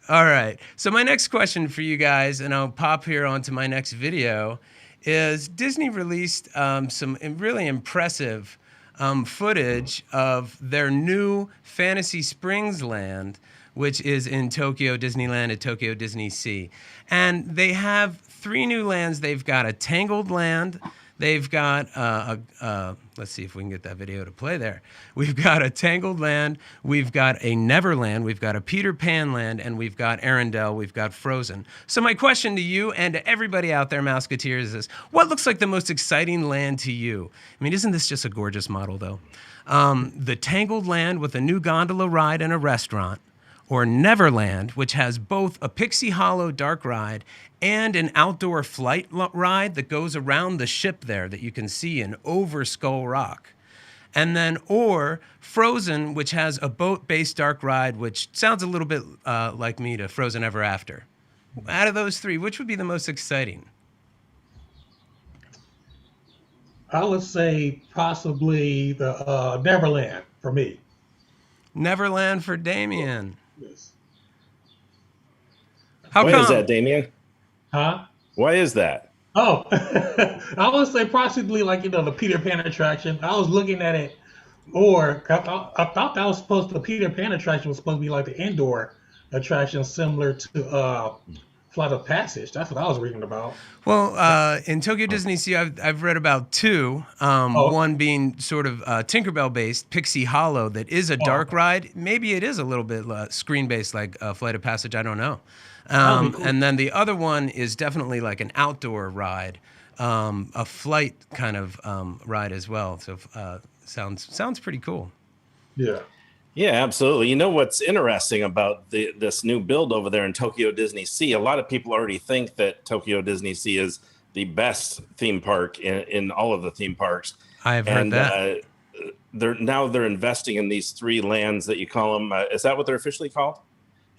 All right. So my next question for you guys, and I'll pop here onto my next video, is Disney released some really impressive footage of their new Fantasy Springs land, which is in Tokyo Disneyland at Tokyo Disney Sea. And they have 3 new lands. They've got a Tangled Land. They've got, let's see if we can get that video to play there. We've got a Tangled Land, we've got a Neverland, we've got a Peter Pan Land, and we've got Arendelle, we've got Frozen. So my question to you and to everybody out there, Mouseketeers, is what looks like the most exciting land to you? I mean, isn't this just a gorgeous model, though? The Tangled Land with a new gondola ride and a restaurant, or Neverland, which has both a Pixie Hollow dark ride and an outdoor flight ride that goes around the ship there that you can see in over Skull Rock. And then, or Frozen, which has a boat-based dark ride, which sounds a little bit like me to Frozen Ever After. Out of those 3, which would be the most exciting? I would say possibly the Neverland for me. Neverland for Damien. Yes. How Why come? is that, Damien? Huh? Why is that? Oh, I would say possibly like, the Peter Pan attraction. I was looking at it, or I thought that was supposed to, the Peter Pan attraction was supposed to be like the indoor attraction similar to Flight of Passage. That's what I was reading about. Well, in Tokyo Disney Sea, I've read about 2. One being sort of Tinkerbell-based, Pixie Hollow, that is a dark ride. Maybe it is a little bit screen-based, like Flight of Passage. I don't know. Cool. And then the other one is definitely like an outdoor ride, a flight kind of ride as well. So sounds pretty cool. Yeah. Yeah, absolutely. You know what's interesting about this new build over there in Tokyo Disney Sea? A lot of people already think that Tokyo Disney Sea is the best theme park in all of the theme parks. I've heard that. They're investing in these 3 lands that you call them. Is that what they're officially called?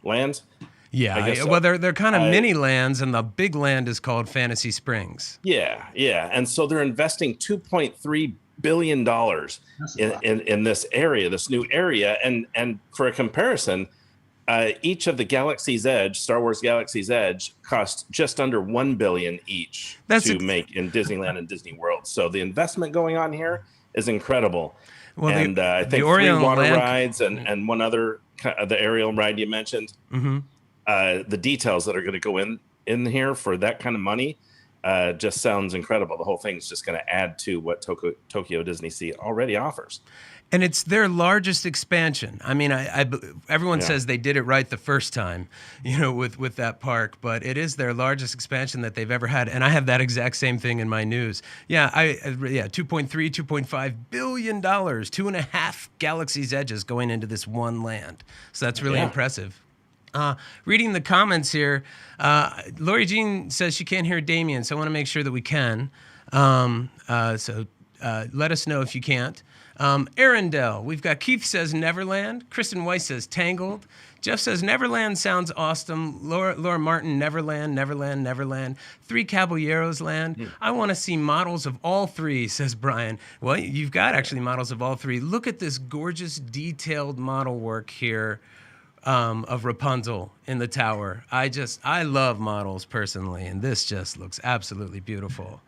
Lands? Yeah. I guess so. Well, they're kind of mini lands, and the big land is called Fantasy Springs. Yeah. And so they're investing $2.3 billion in this area, this new area. And for a comparison, each of the Galaxy's Edge, Star Wars Galaxy's Edge, cost just under $1 billion each to make in Disneyland and Disney World. So the investment going on here is incredible. Well, and I think 3 water rides and one other, the aerial ride you mentioned. Mm-hmm. The details that are going to go in here for that kind of money just sounds incredible. The whole thing is just going to add to what Tokyo Disney Sea already offers. And it's their largest expansion. I mean, everyone says they did it right the first time, with that park, but it is their largest expansion that they've ever had. And I have that exact same thing in my news. Yeah, 2.5 billion dollars, 2.5 Galaxy's Edges going into this one land. So that's really impressive. Reading the comments here, Lori Jean says she can't hear Damien, so I want to make sure that we can. So let us know if you can't. Arendelle, we've got Keith says Neverland. Kristen Weiss says Tangled. Jeff says Neverland sounds awesome. Laura Martin, Neverland. 3 Caballeros Land. I want to see models of all 3, says Brian. Well, you've got actually models of all 3. Look at this gorgeous detailed model work here. Of Rapunzel in the tower. I love models personally, and this just looks absolutely beautiful.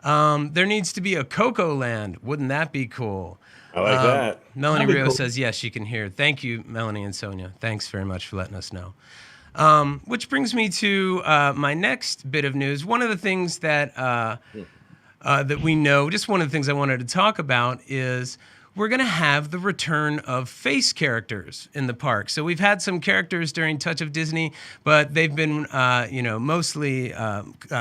There needs to be a Coco Land. Wouldn't that be cool? I like that. Melanie Rio says, yes, she can hear. Thank you, Melanie and Sonia. Thanks very much for letting us know. Which brings me to my next bit of news. One of the things that we know, just one of the things I wanted to talk about is we're going to have the return of face characters in the park. So we've had some characters during Touch of Disney, but they've been, mostly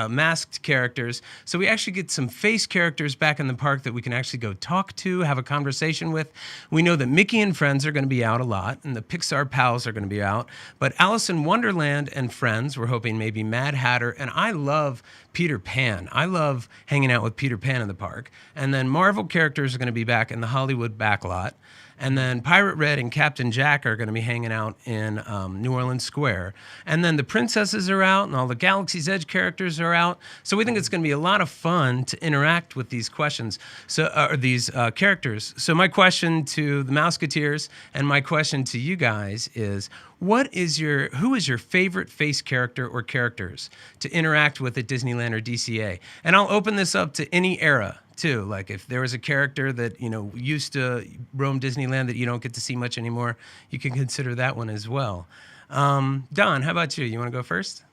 masked characters. So we actually get some face characters back in the park that we can actually go talk to, have a conversation with. We know that Mickey and Friends are going to be out a lot, and the Pixar pals are going to be out. But Alice in Wonderland and Friends, we're hoping maybe Mad Hatter, and I love Peter Pan. I love hanging out with Peter Pan in the park. And then Marvel characters are going to be back in the Hollywood Hollywood backlot. And then Pirate Red and Captain Jack are going to be hanging out in New Orleans Square. And then the princesses are out and all the Galaxy's Edge characters are out. So we think it's going to be a lot of fun to interact with these questions, or these characters. So my question to the Mouseketeers and my question to you guys is, who is your favorite face character or characters to interact with at Disneyland or DCA? And I'll open this up to any era too. Like if there was a character that, used to roam Disneyland that you don't get to see much anymore, you can consider that one as well. Don, how about you? You want to go first?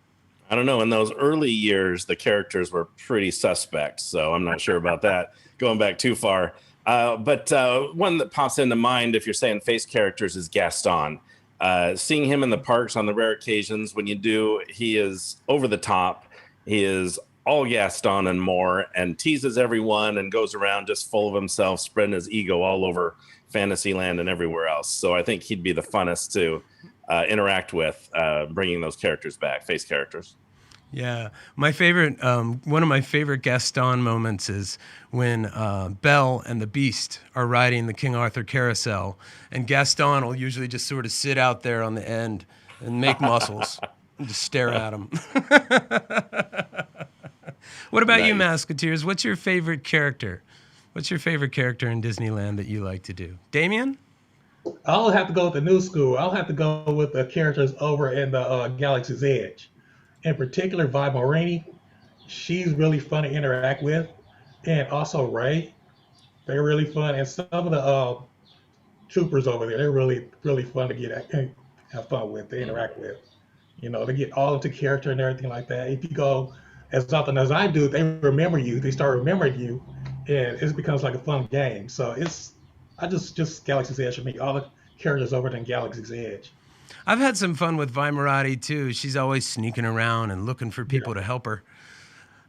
I don't know. In those early years, the characters were pretty suspect, so I'm not sure about that going back too far. But one that pops into mind, if you're saying face characters, is Gaston. Seeing him in the parks on the rare occasions when you do, he is over the top. He is all Gaston and more, and teases everyone and goes around just full of himself, spreading his ego all over Fantasyland and everywhere else. So I think he'd be the funnest to interact with, bringing those characters back, face characters. Yeah, my favorite, one of my favorite Gaston moments is when Belle and the Beast are riding the King Arthur carousel, and Gaston will usually just sort of sit out there on the end and make muscles and just stare at him. What about you, Mouseketeers? What's your favorite character? What's your favorite character in Disneyland that you like to do? Damien? I'll have to go with the new school. I'll have to go with the characters over in the Galaxy's Edge. In particular, Vi Morini. She's really fun to interact with. And also Ray. They're really fun. And some of the troopers over there, they're really, really fun to have fun with, to interact with. They get all into character and everything like that. If you go as often as I do, they remember you. They start remembering you, and it becomes like a fun game. So I just Galaxy's Edge for me. All the characters over in Galaxy's Edge. I've had some fun with Vi Moratti too. She's always sneaking around and looking for people to help her.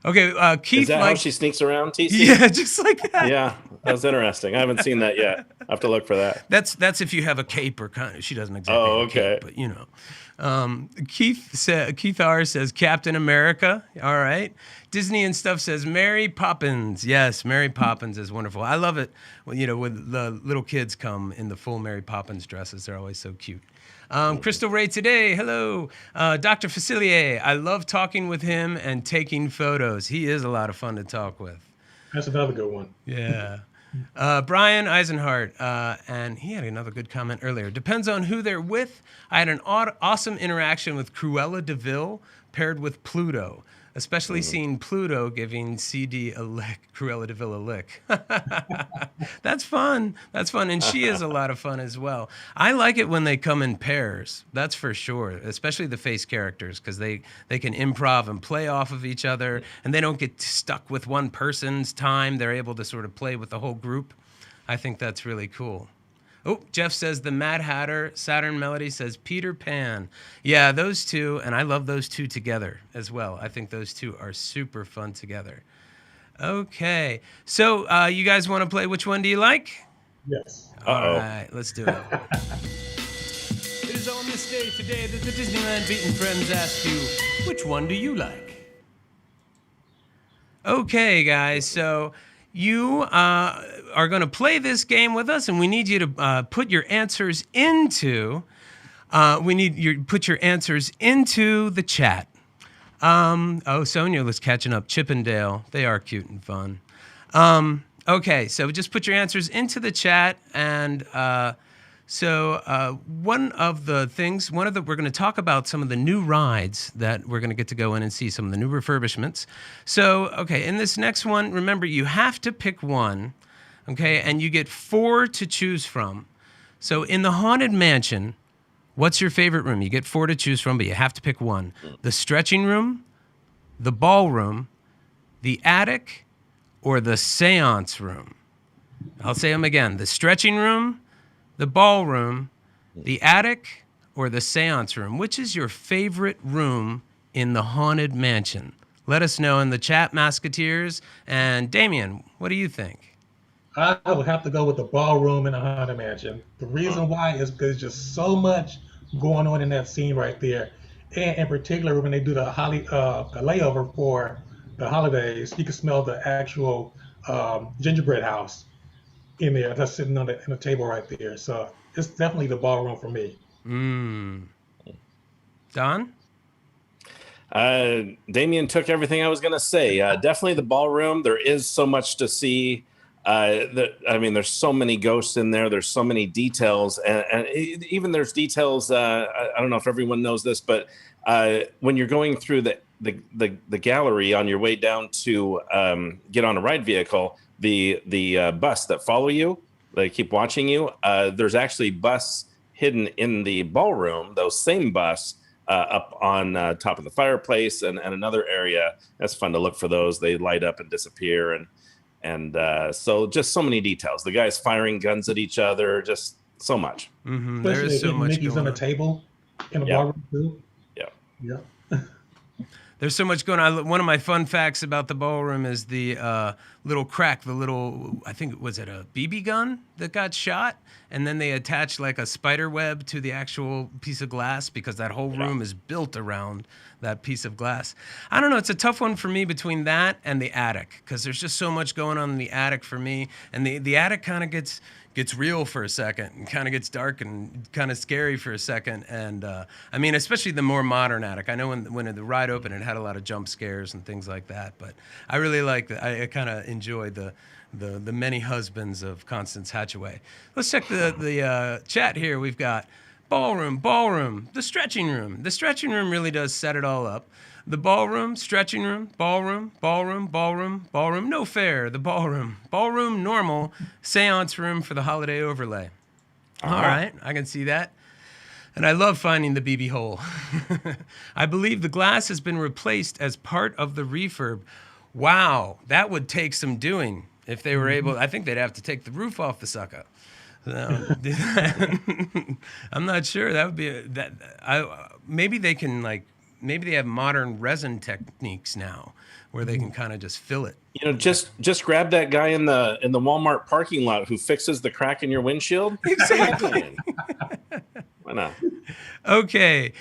Okay, Keith. Is that how she sneaks around, TC? Yeah, just like that. Yeah, that was interesting. I haven't seen that yet. I have to look for that. That's if you have a cape or kind of. She doesn't exactly. Oh, have okay. a cape, but Keith R says Captain America. All right. Disney and Stuff says Mary Poppins. Yes, Mary Poppins is wonderful. I love it. When the little kids come in the full Mary Poppins dresses, they're always so cute. Crystal Ray today, hello. Dr. Facilier, I love talking with him and taking photos. He is a lot of fun to talk with. That's another good one. Yeah. Brian Eisenhart, and he had another good comment earlier. Depends on who they're with. I had an awesome interaction with Cruella de Vil paired with Pluto, especially seeing Pluto giving CD a lick, Cruella de Vil a lick. That's fun. That's fun. And she is a lot of fun as well. I like it when they come in pairs. That's for sure, especially the face characters, because they can improv and play off of each other, and they don't get stuck with one person's time. They're able to sort of play with the whole group. I think that's really cool. Oh, Jeff says the Mad Hatter. Saturn Melody says Peter Pan. Yeah, those two, and I love those two together as well. I think those two are super fun together. Okay, so you guys want to play Which One Do You Like? Yes. All right, let's do it. It is on this day today that the Disneyland Beat Friends ask you, which one do you like? Okay, guys, so you are going to play this game with us, and we need you to put your answers into. Put your answers into the chat. Sonia was catching up. Chippendale, they are cute and fun. Okay, so just put your answers into the chat, and one of the things, we're going to talk about some of the new rides that we're going to get to go in and see, some of the new refurbishments. So, okay, in this next one, remember, you have to pick one, okay, and you get 4 to choose from. So in the Haunted Mansion, what's your favorite room? You get 4 to choose from, but you have to pick one. The stretching room, the ballroom, the attic, or the seance room? I'll say them again. The stretching room, the ballroom, the attic, or the seance room? Which is your favorite room in the Haunted Mansion? Let us know in the chat, Mouseketeers. And Damien, what do you think? I would have to go with the ballroom in the Haunted Mansion. The reason why is because there's just so much going on in that scene right there. And in particular, when they do the layover for the holidays, you can smell the actual gingerbread house. in there that's sitting on the table right there. So it's definitely the ballroom for me. Don? Damien took everything I was going to say. Definitely the ballroom. There is so much to see. I mean, there's so many ghosts in there. There's so many details, and even there's details. I don't know if everyone knows this, but when you're going through the gallery on your way down to get on a ride vehicle, the bus that follow you, they keep watching you. There's actually bus hidden in the ballroom. Those same bus. Up on top of the fireplace and another area. That's fun to look for those. They light up and disappear. And so just so many details. The guys firing guns at each other, just so much. Mm-hmm. There is so much Mickey's going on the on. table in the ballroom too. Yeah. Yeah. There's so much going on. One of my fun facts about the ballroom is the little crack, the little, I think, was it a BB gun that got shot? And then they attached like a spider web to the actual piece of glass because that whole room is built around that piece of glass. I don't know. It's a tough one for me between that and the attic because there's just so much going on in the attic for me. And the attic kind of gets real for a second and kind of gets dark and kind of scary for a second. And I mean, especially the more modern attic. I know when the ride opened, it had a lot of jump scares and things like that. But I really like that. I kind of enjoy the many husbands of Constance Hatchaway. Let's check the chat here. We've got ballroom, the stretching room. The stretching room really does set it all up. The ballroom, stretching room, ballroom, no fair, the ballroom normal, seance room for the holiday overlay. All right, I can see that. And I love finding the BB hole. I believe the glass has been replaced as part of the refurb. Wow, that would take some doing if they were able. I think they'd have to take the roof off the sucker. I'm not sure. That would be maybe they can maybe they have modern resin techniques now where they can kind of just fill it. You know, just grab that guy in the Walmart parking lot who fixes the crack in your windshield. Exactly. Why not? Okay,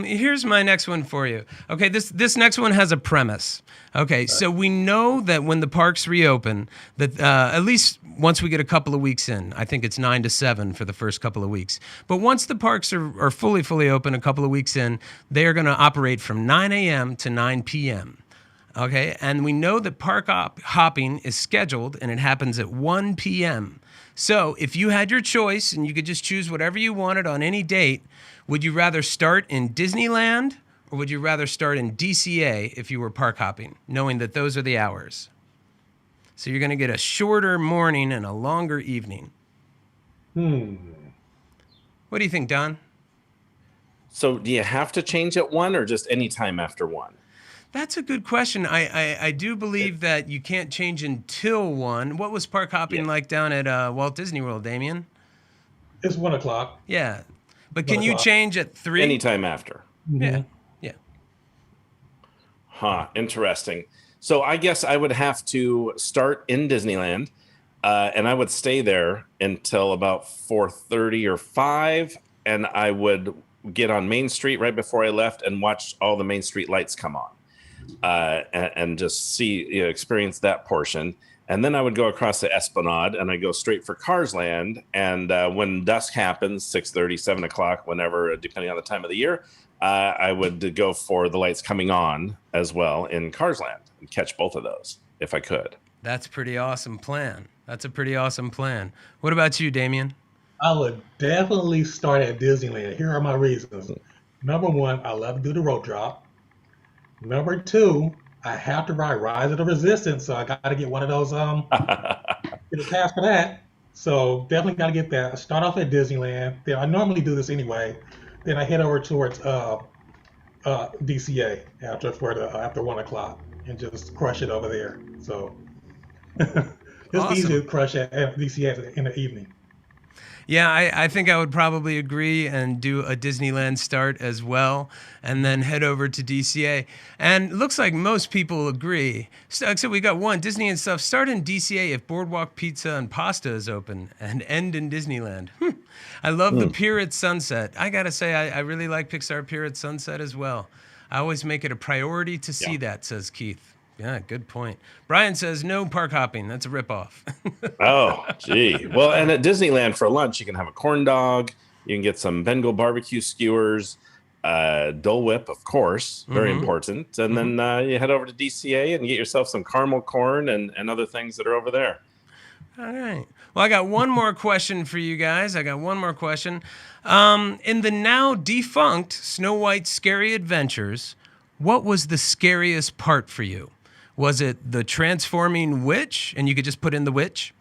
here's my next one for you. Okay, this next one has a premise. Okay, so we know that when the parks reopen, that at least once we get a couple of weeks in, I think it's 9 to 7 for the first couple of weeks. But once the parks are fully open, a couple of weeks in, they are going to operate from 9 a.m. to 9 p.m. Okay, and we know that park hopping is scheduled and it happens at 1 p.m. So if you had your choice and you could just choose whatever you wanted on any date, would you rather start in Disneyland or would you rather start in DCA if you were park hopping, knowing that those are the hours? So you're going to get a shorter morning and a longer evening. What do you think, Don? So do you have to change at 1 or just any time after 1? That's a good question. I do believe that you can't change until 1. What was park hopping like down at Walt Disney World, Damien? It's 1 o'clock. Yeah. But can you change at 3? Anytime after. Yeah. Huh, interesting. So I guess I would have to start in Disneyland, and I would stay there until about 4:30 or 5, and I would get on Main Street right before I left and watch all the Main Street lights come on, and just experience that portion. And then I would go across the Esplanade, and I go straight for Cars Land. And when dusk happens, 6:30, 7 o'clock, whenever, depending on the time of the year, I would go for the lights coming on as well in Cars Land and catch both of those if I could. That's a pretty awesome plan. What about you, Damien? I would definitely start at Disneyland. Here are my reasons. Number 1, I love to do the rope drop. Number 2, I have to ride Rise of the Resistance, so I got to get one of those get a pass for that. So definitely got to get that. I start off at Disneyland. Then I normally do this anyway. Then I head over towards DCA after 1 o'clock and just crush it over there. So it's easy to crush at DCA in the evening. Yeah, I think I would probably agree and do a Disneyland start as well and then head over to DCA. And it looks like most people agree. So, except we got one, Disney and stuff. Start in DCA if Boardwalk Pizza and Pasta is open and end in Disneyland. I love the Pier at Sunset. I got to say, I really like Pixar Pier at Sunset as well. I always make it a priority to see that, says Keith. Yeah, good point. Brian says no park hopping. That's a ripoff. Oh, gee. Well, and at Disneyland for lunch, you can have a corn dog. You can get some Bengal barbecue skewers, Dole Whip, of course, very important. And then you head over to DCA and get yourself some caramel corn and other things that are over there. All right. Well, I got one more question for you guys. In the now defunct Snow White Scary Adventures, what was the scariest part for you? Was it the transforming witch and you could just put in the witch?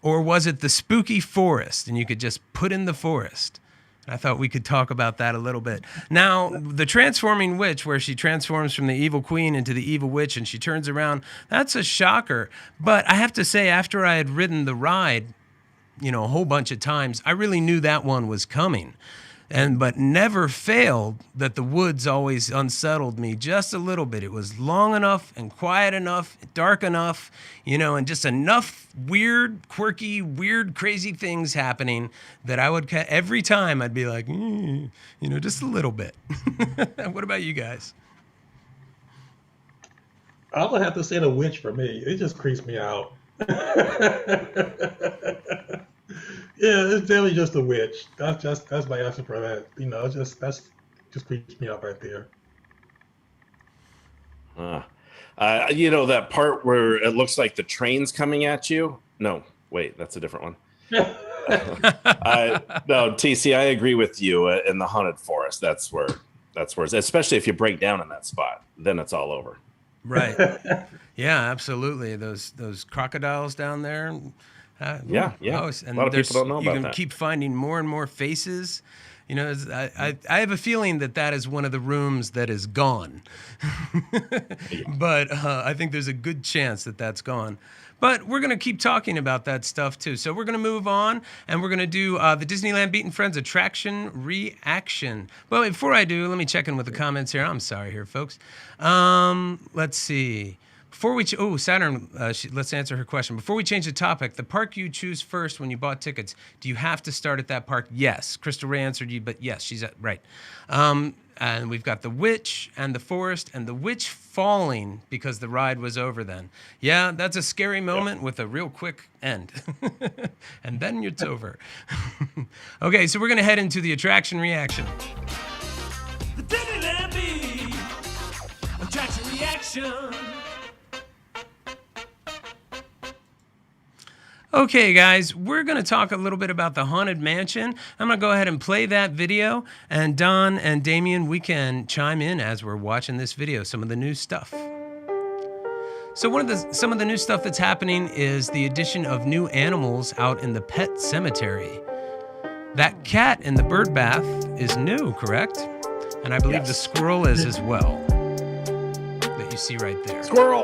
Or was it the spooky forest and you could just put in the forest? I thought we could talk about that a little bit. Now, the transforming witch, where she transforms from the evil queen into the evil witch and she turns around, that's a shocker. But I have to say, after I had ridden the ride, a whole bunch of times, I really knew that one was coming. But never failed that the woods always unsettled me just a little bit. It was long enough and quiet enough, dark enough, and just enough weird, quirky, weird, crazy things happening that I would, every time I'd be like, just a little bit. What about you guys? I would have to say the witch for me. It just creeps me out. Yeah, it's definitely just a witch. That's my answer for that. That's just creeps me out right there. That part where it looks like the train's coming at you? No, wait, that's a different one. No, TC, I agree with you. In the haunted forest, that's where it's, especially if you break down in that spot, then it's all over. Right. Yeah, absolutely. Those crocodiles down there. Yeah. Oh, and a lot of people don't know about that. You can keep finding more and more faces. I have a feeling that is one of the rooms that is gone. But I think there's a good chance that that's gone. But we're going to keep talking about that stuff, too. So we're going to move on, and we're going to do the Disneyland Beat Friends attraction reaction. Well, before I do, let me check in with the comments here. I'm sorry here, folks. Let's see. Before we Saturn, let's answer her question. Before we change the topic, the park you choose first when you bought tickets, do you have to start at that park? Yes. Crystal Ray answered you, but yes, she's right. And we've got the witch and the forest and the witch falling because the ride was over then. Yeah, that's a scary moment with a real quick end. And then it's over. Okay, so we're going to head into the attraction reaction. The Disneyland Beat attraction reaction. Okay, guys, we're going to talk a little bit about the Haunted Mansion. I'm going to go ahead and play that video, and Don and Damien, we can chime in as we're watching this video, some of the new stuff. So some of the new stuff that's happening is the addition of new animals out in the pet cemetery. That cat in the bird bath is new, correct? And I believe the squirrel is as well, that you see right there. Squirrel!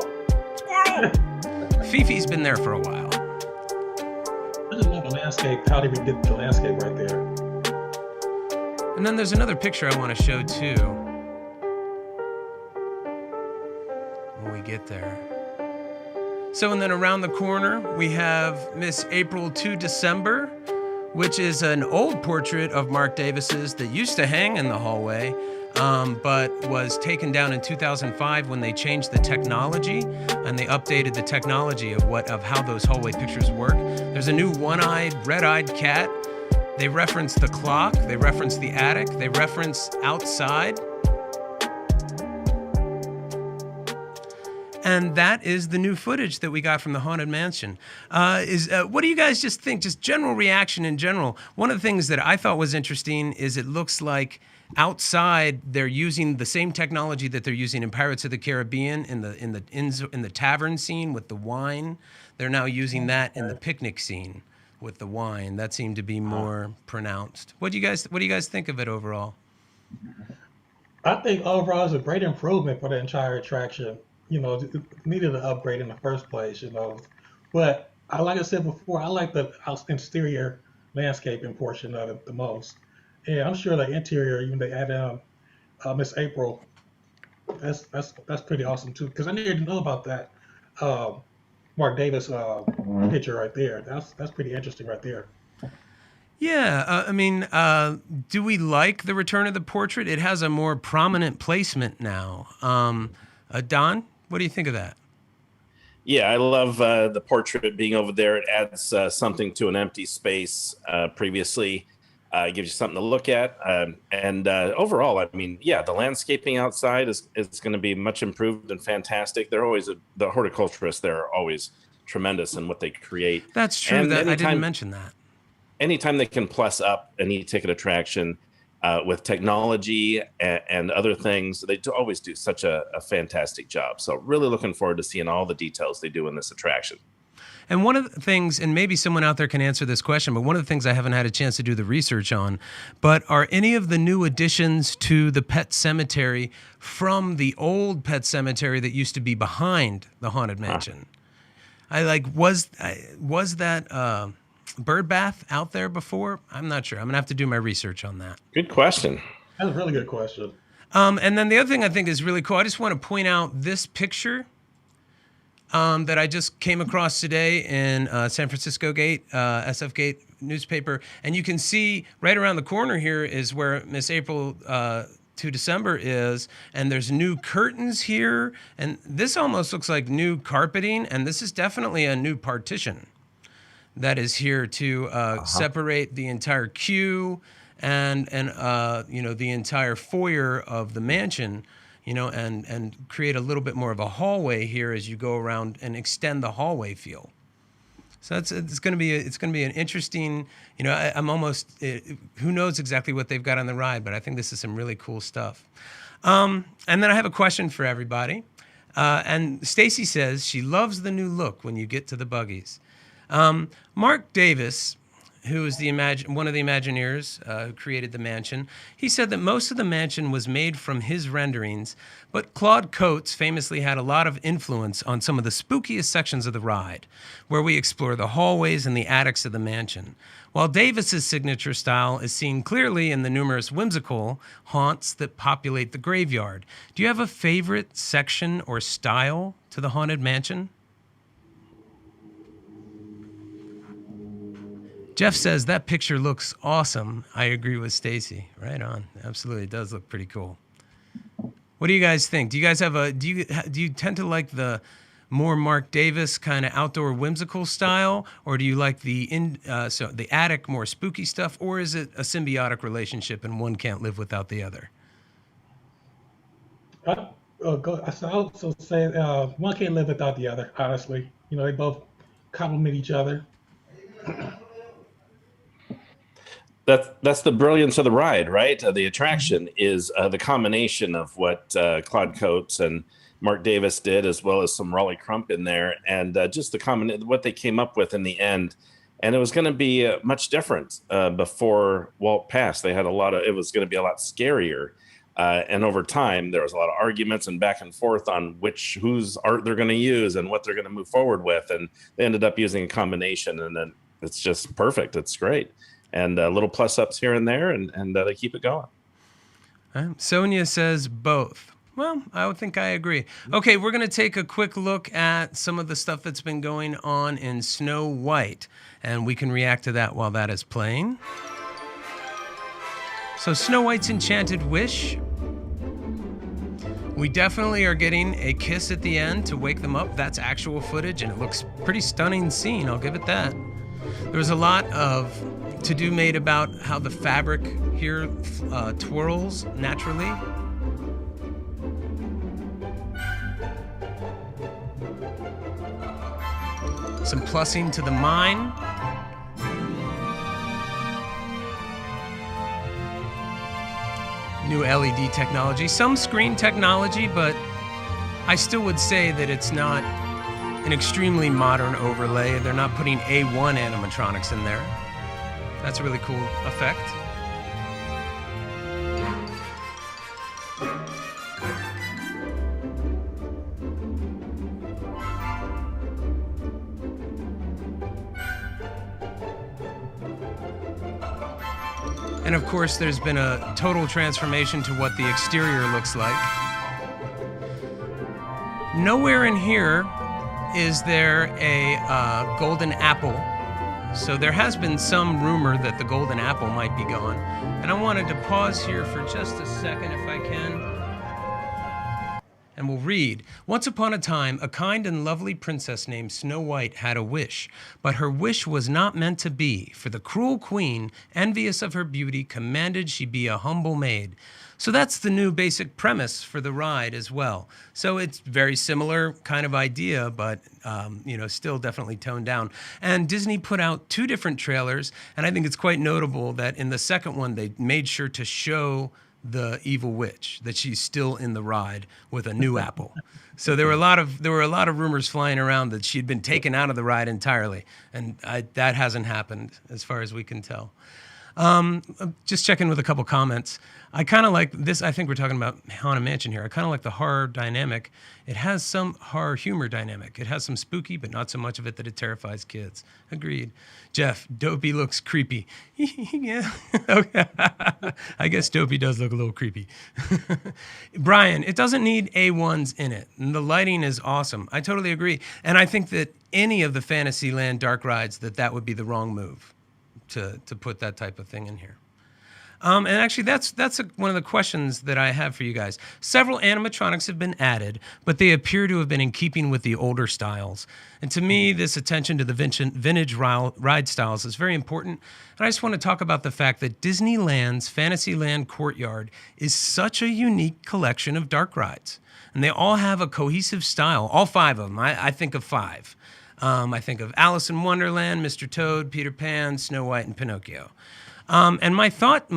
Fifi's been there for a while. I just love the landscape. How did we get the landscape right there? And then there's another picture I want to show too when we get there. So, and then around the corner we have Miss April to December, which is an old portrait of Mark Davis's that used to hang in the hallway, but was taken down in 2005 when they changed the technology and they updated the technology of how those hallway pictures work. There's a new one-eyed, red-eyed cat. They reference the clock. They reference the attic. They reference outside. And that is the new footage that we got from the Haunted Mansion. What do you guys just think? Just general reaction in general. One of the things that I thought was interesting is it looks like outside they're using the same technology that they're using in Pirates of the Caribbean in the tavern scene with the wine. They're now using that in the picnic scene with the wine. That seemed to be more pronounced. What do you guys think of it overall? I think overall it's a great improvement for the entire attraction. It needed an upgrade in the first place, But like I said before, I like the exterior landscaping portion of it the most. And I'm sure the interior, even they add Miss April, that's pretty awesome too. Because I didn't know about that Mark Davis picture right there. That's pretty interesting right there. Yeah, do we like the return of the portrait? It has a more prominent placement now. Don, what do you think of that? Yeah, I love the portrait being over there. It adds something to an empty space previously. Gives you something to look at. And overall, I mean, yeah, the landscaping outside is going to be much improved and fantastic. They're always, the horticulturists there are always tremendous in what they create. That's true. And I didn't mention that. Anytime they can plus up an e-ticket attraction with technology and other things, they always do such a fantastic job. So really looking forward to seeing all the details they do in this attraction. And one of the things, and maybe someone out there can answer this question, but one of the things I haven't had a chance to do the research on, but are any of the new additions to the pet cemetery from the old pet cemetery that used to be behind the Haunted Mansion? Was that bird bath out there before? I'm not sure. I'm going to have to do my research on that. Good question. That's a really good question. And then the other thing I think is really cool, I just want to point out this picture that I just came across today in San Francisco Gate, SF Gate newspaper. And you can see right around the corner here is where Miss April to December is. And there's new curtains here. And this almost looks like new carpeting. And this is definitely a new partition that is here to separate the entire queue and the entire foyer of the mansion, and create a little bit more of a hallway here as you go around and extend the hallway feel. So it's going to be an interesting, I'm almost, who knows exactly what they've got on the ride, but I think this is some really cool stuff. And then I have a question for everybody. And Stacy says she loves the new look when you get to the buggies. Mark Davis, who is one of the Imagineers who created the mansion, he said that most of the mansion was made from his renderings, but Claude Coates famously had a lot of influence on some of the spookiest sections of the ride, where we explore the hallways and the attics of the mansion. While Davis's signature style is seen clearly in the numerous whimsical haunts that populate the graveyard. Do you have a favorite section or style to the Haunted Mansion? Jeff says that picture looks awesome. I agree with Stacy. Right on. Absolutely, it does look pretty cool. What do you guys think? Do you guys have do you tend to like the more Mark Davis kind of outdoor whimsical style, or do you like the attic more spooky stuff, or is it a symbiotic relationship and one can't live without the other? I also say one can't live without the other. Honestly, they both complement each other. That's the brilliance of the ride, right? The attraction is the combination of what Claude Coates and Mark Davis did, as well as some Raleigh Crump in there, and just what they came up with in the end. And it was going to be much different before Walt passed. It was going to be a lot scarier. And over time, there was a lot of arguments and back and forth on whose art they're going to use and what they're going to move forward with. And they ended up using a combination, and then it's just perfect. It's great. And little plus ups here and there, and they keep it going. Sonia says both. Well, I would think I agree. Okay, we're going to take a quick look at some of the stuff that's been going on in Snow White, and we can react to that while that is playing. So Snow White's Enchanted Wish. We definitely are getting a kiss at the end to wake them up. That's actual footage, and it looks pretty stunning scene, I'll give it that. There was a lot of to-do made about how the fabric here twirls naturally. Some plussing to the mine. New LED technology, some screen technology, but I still would say that it's not an extremely modern overlay. They're not putting A1 animatronics in there. That's a really cool effect. And of course, there's been a total transformation to what the exterior looks like. Nowhere in here is there a golden apple. So there has been some rumor that the golden apple might be gone. And I wanted to pause here for just a second if I can. And we'll read. Once upon a time, a kind and lovely princess named Snow White had a wish, but her wish was not meant to be, for the cruel queen, envious of her beauty, commanded she be a humble maid. So that's the new basic premise for the ride as well. So it's very similar kind of idea, but still definitely toned down. And Disney put out 2 different trailers, and I think it's quite notable that in the second one they made sure to show the evil witch, that she's still in the ride with a new apple. So there were a lot of rumors flying around that she'd been taken out of the ride entirely, and that hasn't happened as far as we can tell. Just checking with a couple comments. I kind of like this. I think we're talking about Haunted Mansion here. I kind of like the horror dynamic. It has some horror humor dynamic. It has some spooky, but not so much of it that it terrifies kids. Agreed. Jeff, Dopey looks creepy. Yeah. Okay. I guess Dopey does look a little creepy. Brian, it doesn't need A1s in it. And the lighting is awesome. I totally agree. And I think that any of the Fantasyland dark rides, that would be the wrong move to put that type of thing in here. And actually, that's one of the questions that I have for you guys. Several animatronics have been added, but they appear to have been in keeping with the older styles. And to me, this attention to the vintage ride styles is very important. And I just want to talk about the fact that Disneyland's Fantasyland Courtyard is such a unique collection of dark rides. And they all have a cohesive style, all 5 of them. I think of 5. I think of Alice in Wonderland, Mr. Toad, Peter Pan, Snow White, and Pinocchio. And my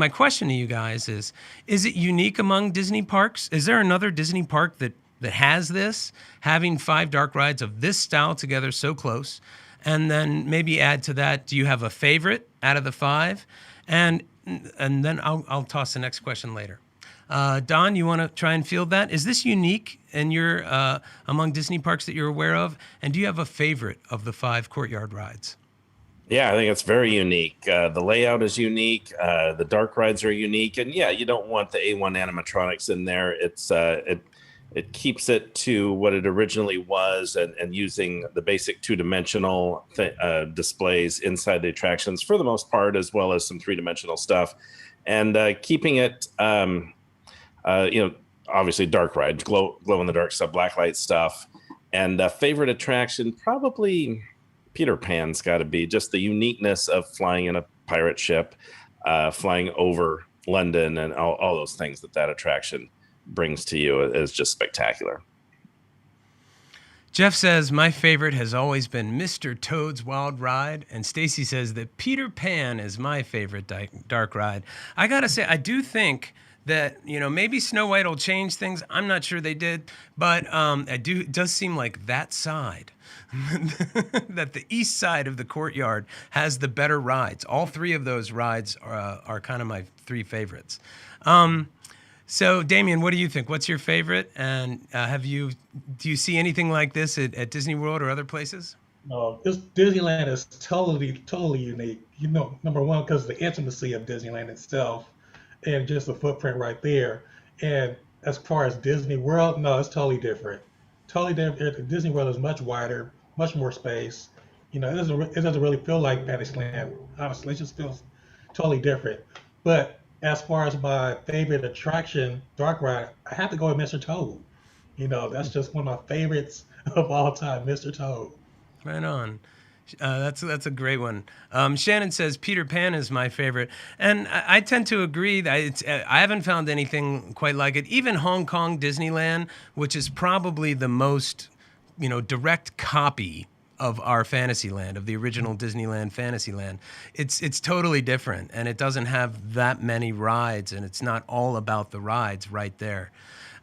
question to you guys is it unique among Disney parks? Is there another Disney park that has this, having 5 dark rides of this style together so close? And then maybe add to that, do you have a favorite out of the 5? And then I'll toss the next question later. Don, you want to try and field that? Is this unique in your among Disney parks that you're aware of? And do you have a favorite of the 5 courtyard rides? Yeah, I think it's very unique. The layout is unique. The dark rides are unique, and yeah, you don't want the A1 animatronics in there. It keeps it to what it originally was, and using the basic 2-dimensional displays inside the attractions for the most part, as well as some 3-dimensional stuff, and keeping it, obviously dark rides, glow in the dark stuff, blacklight stuff, and favorite attraction probably Peter Pan's got to be just the uniqueness of flying in a pirate ship, flying over London, and all those things that attraction brings to you is just spectacular. Jeff says, my favorite has always been Mr. Toad's Wild Ride. And Stacy says that Peter Pan is my favorite dark ride. I got to say, I do think that, maybe Snow White will change things. I'm not sure they did. But it does seem like that side, that the east side of the courtyard has the better rides. All 3 of those rides are kind of my 3 favorites. So, Damien, what do you think? What's your favorite? And do you see anything like this at Disney World or other places? No, Disneyland is totally unique. Number one, because of the intimacy of Disneyland itself, and just the footprint right there. And as far as Disney World, no, it's totally different. Totally different. Disney World is much wider, much more space. It doesn't really feel like Fantasyland. Honestly, it just feels totally different. But as far as my favorite attraction, dark ride, I have to go with Mr. Toad. That's just one of my favorites of all time, Mr. Toad. Right on. That's a great one. Shannon says Peter Pan is my favorite, and I tend to agree that I haven't found anything quite like it. Even Hong Kong Disneyland, which is probably the most direct copy of our Fantasyland, of the original Disneyland Fantasyland, it's totally different, and it doesn't have that many rides, and it's not all about the rides right there.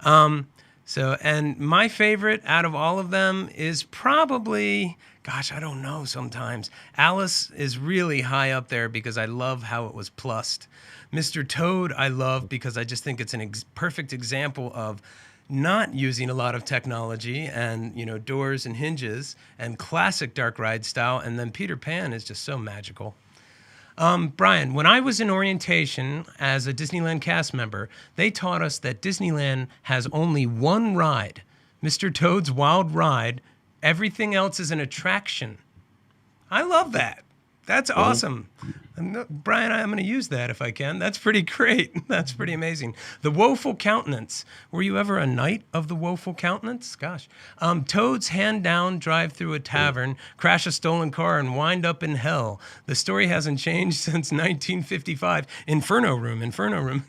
And my favorite out of all of them is probably, gosh, I don't know sometimes. Alice is really high up there because I love how it was plussed. Mr. Toad I love because I just think it's an perfect example of not using a lot of technology and, doors and hinges and classic dark ride style. And then Peter Pan is just so magical. Brian, when I was in orientation as a Disneyland cast member, they taught us that Disneyland has only one ride, Mr. Toad's Wild Ride. Everything else is an attraction. I love that. That's awesome. No, Brian, I'm going to use that if I can. That's pretty great. That's pretty amazing. The Woeful Countenance. Were you ever a knight of the Woeful Countenance? Gosh. Toads hand down, drive through a tavern, crash a stolen car, and wind up in hell. The story hasn't changed since 1955. Inferno Room, Inferno Room.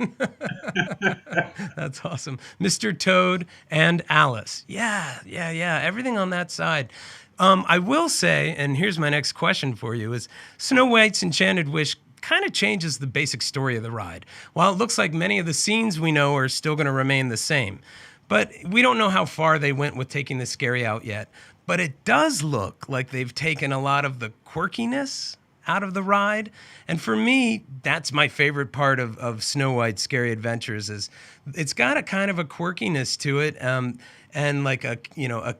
That's awesome. Mr. Toad and Alice. Yeah. Everything on that side. I will say, and here's my next question for you, is Snow White's Enchanted Wish kind of changes the basic story of the ride. While it looks like many of the scenes we know are still going to remain the same. But we don't know how far they went with taking the scary out yet. But it does look like they've taken a lot of the quirkiness out of the ride. And for me, that's my favorite part of Snow White's Scary Adventures is it's got a kind of a quirkiness to it. And like a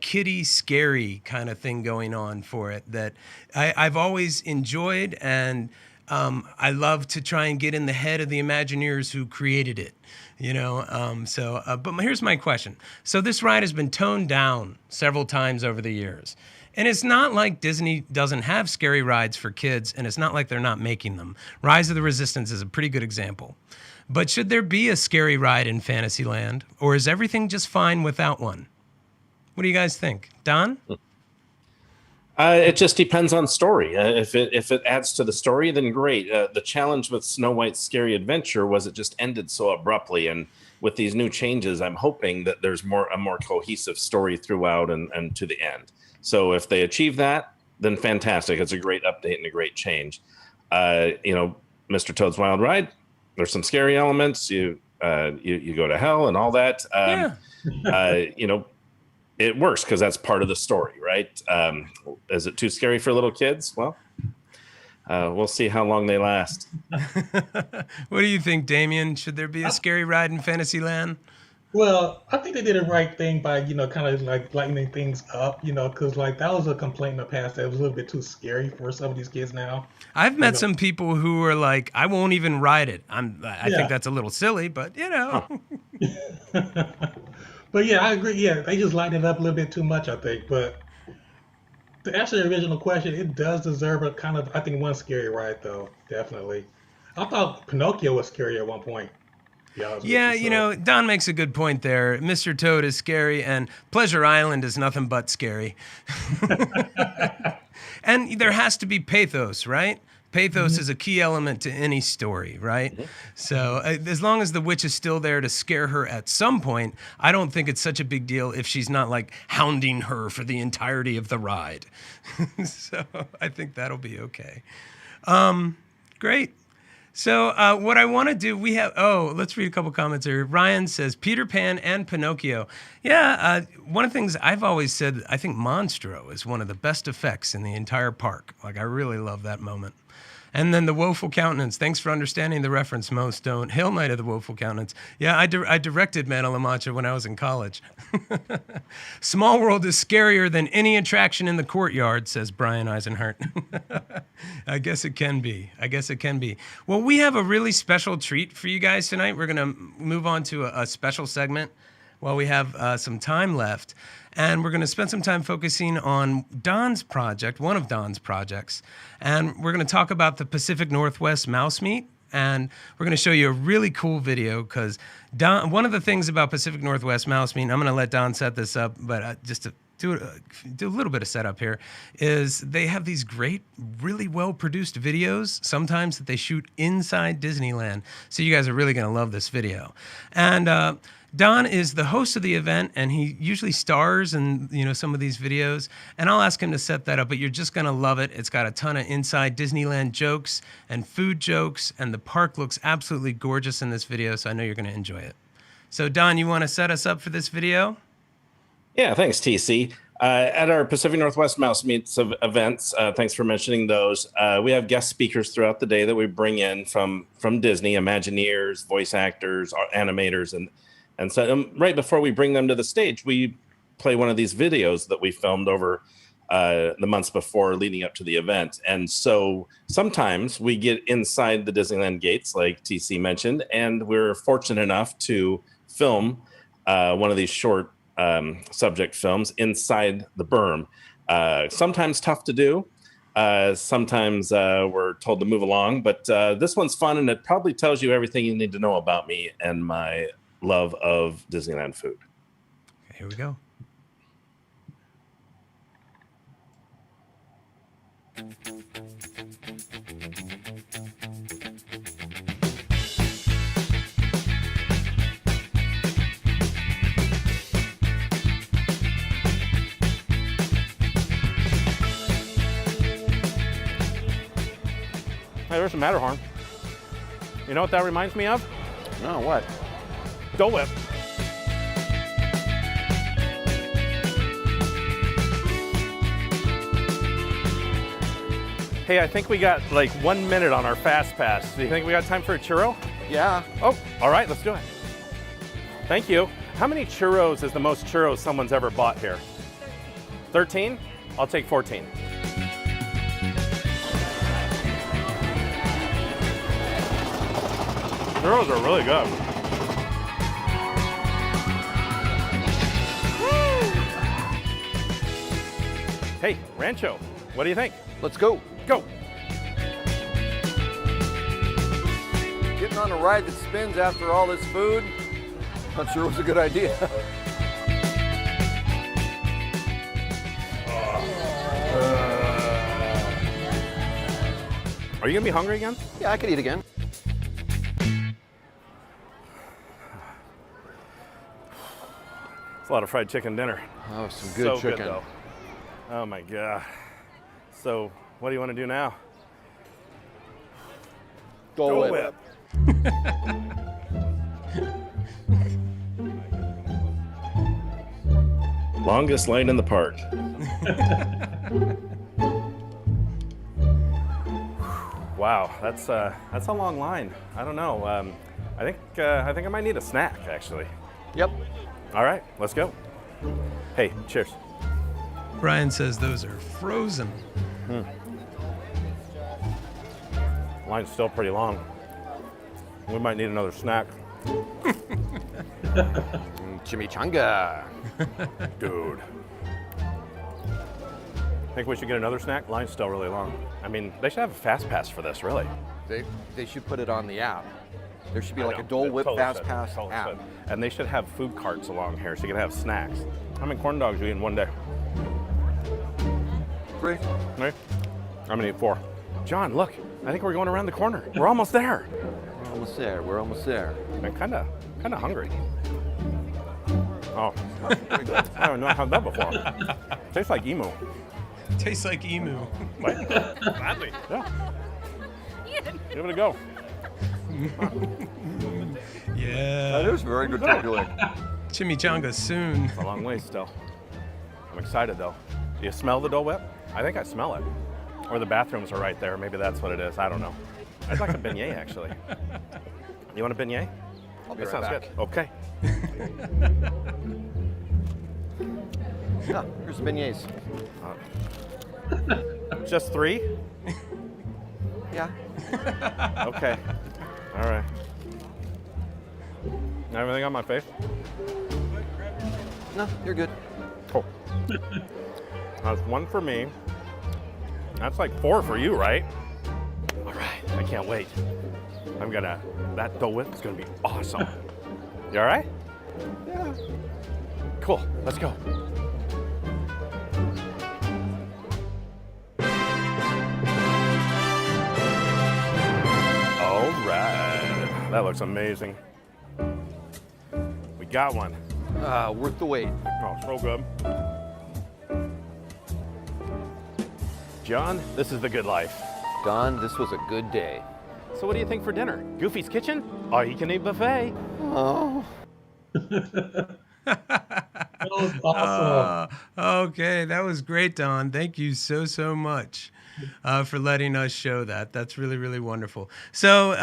kiddie scary kind of thing going on for it that I've always enjoyed, and I love to try and get in the head of the Imagineers who created it, But here's my question: so this ride has been toned down several times over the years, and it's not like Disney doesn't have scary rides for kids, and it's not like they're not making them. Rise of the Resistance is a pretty good example. But should there be a scary ride in Fantasyland, or is everything just fine without one? What do you guys think? Don? It just depends on story. If it adds to the story, then great. The challenge with Snow White's Scary Adventure was it just ended so abruptly. And with these new changes, I'm hoping that there's a more cohesive story throughout and to the end. So if they achieve that, then fantastic. It's a great update and a great change. Mr. Toad's Wild Ride, there's some scary elements. You go to hell and all that. It works because that's part of the story, right? Is it too scary for little kids? Well, we'll see how long they last. What do you think, Damien? Should there be a scary ride in Fantasyland? Well, I think they did the right thing by, kind of like lightening things up, because like that was a complaint in the past that it was a little bit too scary for some of these kids now. I've met some people who were like, I won't even ride it. I think that's a little silly, but But yeah, I agree. Yeah, they just lightened it up a little bit too much, I think. But to answer the original question, it does deserve a kind of, I think, one scary ride, though, definitely. I thought Pinocchio was scary at one point. Yeah, Don makes a good point there. Mr. Toad is scary, and Pleasure Island is nothing but scary. And there has to be pathos, right? Pathos is a key element to any story, right? Mm-hmm. So as long as the witch is still there to scare her at some point, I don't think it's such a big deal if she's not like hounding her for the entirety of the ride. So I think that'll be okay. Great. So what I want to do, let's read a couple comments here. Ryan says, Peter Pan and Pinocchio. Yeah, one of the things I've always said, I think Monstro is one of the best effects in the entire park. Like, I really love that moment. And then the Woeful Countenance. Thanks for understanding the reference, Mo Stone. Hail Knight of the Woeful Countenance. Yeah, I directed Man of La Mancha when I was in college. Small World is scarier than any attraction in the courtyard, says Brian Eisenhart. I guess it can be. Well, we have a really special treat for you guys tonight. We're going to move on to a special segment while we have some time left. And we're going to spend some time focusing on Don's project, one of Don's projects. And we're going to talk about the Pacific Northwest Mouse Meet. And we're going to show you a really cool video because one of the things about Pacific Northwest Mouse Meet, and I'm going to let Don set this up, but just to do a little bit of setup here, is they have these great, really well-produced videos, sometimes that they shoot inside Disneyland. So you guys are really going to love this video. And Don is the host of the event, and he usually stars in some of these videos. And I'll ask him to set that up, but you're just going to love it. It's got a ton of inside Disneyland jokes and food jokes, and the park looks absolutely gorgeous in this video, so I know you're going to enjoy it. So, Don, you want to set us up for this video? Yeah, thanks, TC. At our Pacific Northwest Mouse Meets events, thanks for mentioning those. We have guest speakers throughout the day that we bring in from Disney, Imagineers, voice actors, animators, and so right before we bring them to the stage, we play one of these videos that we filmed over the months before leading up to the event. And so sometimes we get inside the Disneyland gates, like TC mentioned, and we're fortunate enough to film one of these short subject films inside the berm. Sometimes tough to do. Sometimes we're told to move along, but this one's fun, and it probably tells you everything you need to know about me and my love of Disneyland food. Here we go. Hey, there's a Matterhorn. You know what that reminds me of? Oh, what? Dole Whip. Hey, I think we got like 1 minute on our fast pass. Do you think we got time for a churro? Yeah. Oh, all right, let's do it. Thank you. How many churros is the most churros someone's ever bought here? 13? I'll take 14. Churros are really good. Hey, Rancho, what do you think? Let's go. Go. Getting on a ride that spins after all this food, I'm sure it was a good idea. Are you gonna be hungry again? Yeah, I could eat again. It's a lot of fried chicken dinner. Oh, some good chicken. Good, though. Oh my God. So, what do you want to do now? Dole Whip. Longest line in the park. Wow, that's a long line. I don't know. I think I might need a snack actually. Yep. All right, let's go. Hey, cheers. Brian says those are frozen. Line's still pretty long. We might need another snack. Chimichanga. Dude. Think we should get another snack? Line's still really long. I mean, they should have a fast pass for this, really. They should put it on the app. There should be like I a know, Dole they Whip totally Fast should, Pass totally app. should. And they should have food carts along here so you can have snacks. How many corn dogs are you eating one day? 3. Right? I'm gonna eat 4. John, look, I think we're going around the corner. We're almost there. We're almost there. We're almost there. I'm kinda hungry. Oh, I don't know I've had that before. Tastes like emu. Tastes like emu. Right? Badly. Yeah. Give it a go. Yeah. That is very good chocolate. Chimichanga soon. It's a long way still. I'm excited though. Do you smell the Dole Whip? I think I smell it. Or the bathrooms are right there. Maybe that's what it is. I don't know. I'd like a beignet actually. You want a beignet? I'll be That right sounds back. good. Okay. Yeah, here's the beignets. Just 3? Yeah. Okay. All right. Everything on my face? No, you're good. Cool. That's 1 for me. That's like 4 for you, right? All right. I can't wait. That Dole Whip is gonna be awesome. You all right? Yeah. Cool. Let's go. All right. That looks amazing. We got one. Worth the wait. Oh, so good. John, this is the good life. Don, this was a good day. So what do you think for dinner? Goofy's Kitchen? All-you-can-eat buffet? Oh. That was awesome. Okay, that was great, Don. Thank you so much for letting us show that. That's really, really wonderful. So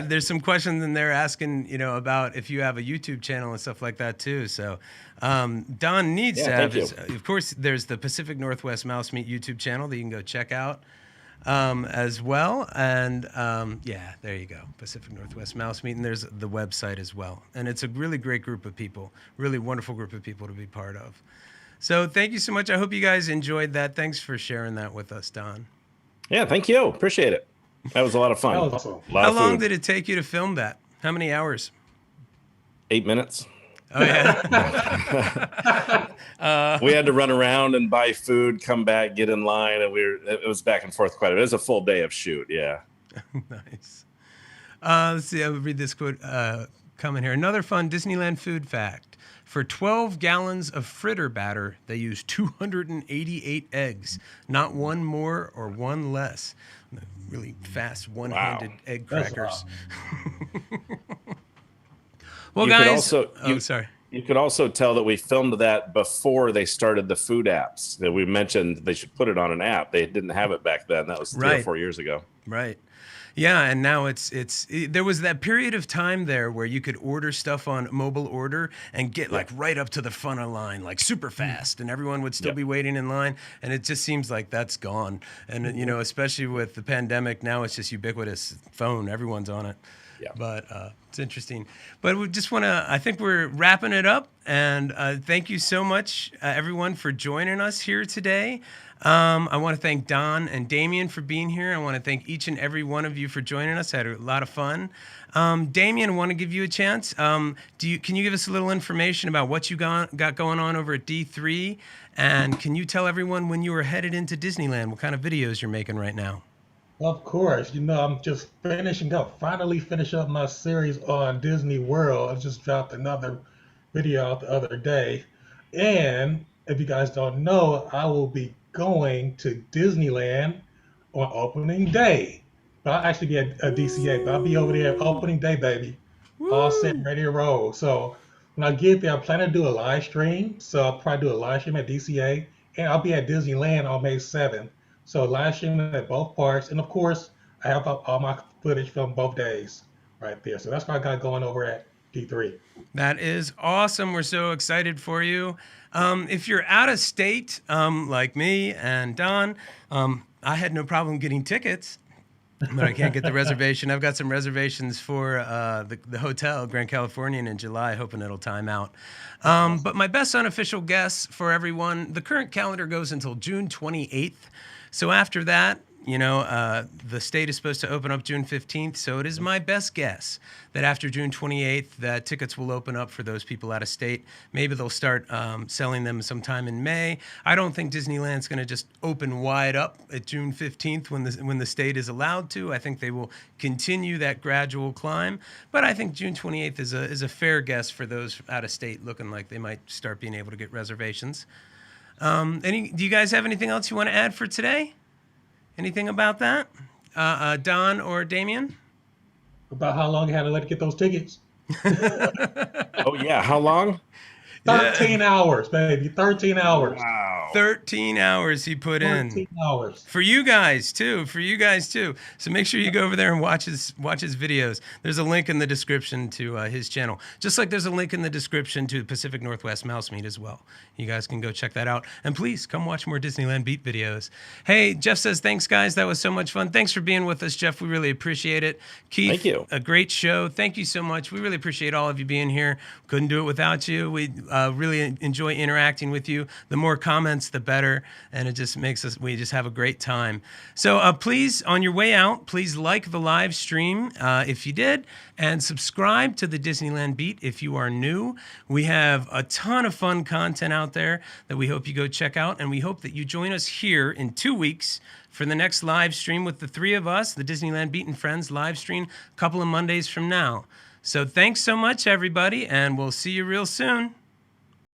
there's some questions in there asking, about if you have a YouTube channel and stuff like that too. So Don needs to have his, of course, there's the Pacific Northwest Mouse Meat YouTube channel that you can go check out as well. And there you go, Pacific Northwest Mouse Meat. And there's the website as well. And it's a really great group of people, really wonderful group of people to be part of. So thank you so much. I hope you guys enjoyed that. Thanks for sharing that with us, Don. Yeah, thank you. Appreciate it. That was a lot of fun. That was awesome. A lot How of long food. did it take you to film that? How many hours? 8 minutes. Oh yeah. We had to run around and buy food, come back, get in line, and it was back and forth quite a bit. It was a full day of shoot. Yeah. Nice. Let's see. I'll read this quote comment here. Another fun Disneyland food fact. For 12 gallons of fritter batter, they use 288 eggs, not one more or one less. Really fast one-handed egg crackers. Well, You could guys. also- Sorry. You could also tell that we filmed that before they started the food apps. That we mentioned they should put it on an app. They didn't have it back then. That was 3 or Right. 4 years ago. Right. Yeah, and now there was that period of time there where you could order stuff on mobile order and get like right up to the front of line, like super fast, and everyone would still be waiting in line. And it just seems like that's gone. And, you know, especially with the pandemic, now it's just ubiquitous phone. Everyone's on it. Yeah. But it's interesting. But we just want to, I think we're wrapping it up. And thank you so much, everyone, for joining us here today. I want to thank Don and Damien for being here. I want to thank each and every one of you for joining us. I had a lot of fun. Damien, I want to give you a chance. Can you give us a little information about what you got going on over at D3? And can you tell everyone when you are headed into Disneyland, what kind of videos you're making right now? Of course, you know, I'm just finally finish up my series on Disney World. I just dropped another video out the other day. And if you guys don't know, I will be going to Disneyland on opening day. But I'll actually be at DCA, but I'll be over there opening day, baby. All set, ready to roll. So when I get there, I plan to do a live stream. So I'll probably do a live stream at DCA, and I'll be at Disneyland on May 7th. So live streaming at both parks, and of course, I have all my footage from both days right there. So that's what I got going over at D3. That is awesome. We're so excited for you. If you're out of state, like me and Don, I had no problem getting tickets, but I can't get the reservation. I've got some reservations for the hotel, Grand Californian, in July, hoping it'll time out. But my best unofficial guess for everyone, the current calendar goes until June 28th. So after that, you know, the state is supposed to open up June 15th. So it is my best guess that after June 28th, that tickets will open up for those people out of state. Maybe they'll start selling them sometime in May. I don't think Disneyland's going to just open wide up at June 15th when the state is allowed to. I think they will continue that gradual climb. But I think June 28th is a fair guess for those out of state looking like they might start being able to get reservations. Do you guys have anything else you want to add for today? Anything about that? Don or Damien? About how long you had to let it get those tickets? Oh, yeah. How long? 13 hours, baby. 13 hours. Wow. 13 hours he put in. 13 hours. For you guys too. So make sure you go over there and watch his videos. There's a link in the description to his channel. Just like there's a link in the description to Pacific Northwest Mouse Meat as well. You guys can go check that out. And please come watch more Disneyland Beat videos. Hey, Jeff says, thanks guys. That was so much fun. Thanks for being with us, Jeff. We really appreciate it. Keith, thank you. A great show. Thank you so much. We really appreciate all of you being here. Couldn't do it without you. We really enjoy interacting with you. The more comments, the better, and it just makes we just have a great time. So please, on your way out, please like the live stream if you did, and subscribe to the Disneyland Beat if you are new. We have a ton of fun content out there that we hope you go check out, and we hope that you join us here in 2 weeks for the next live stream with the three of us, the Disneyland Beat and Friends live stream, a couple of Mondays from now. So thanks so much, everybody, and we'll see you real soon.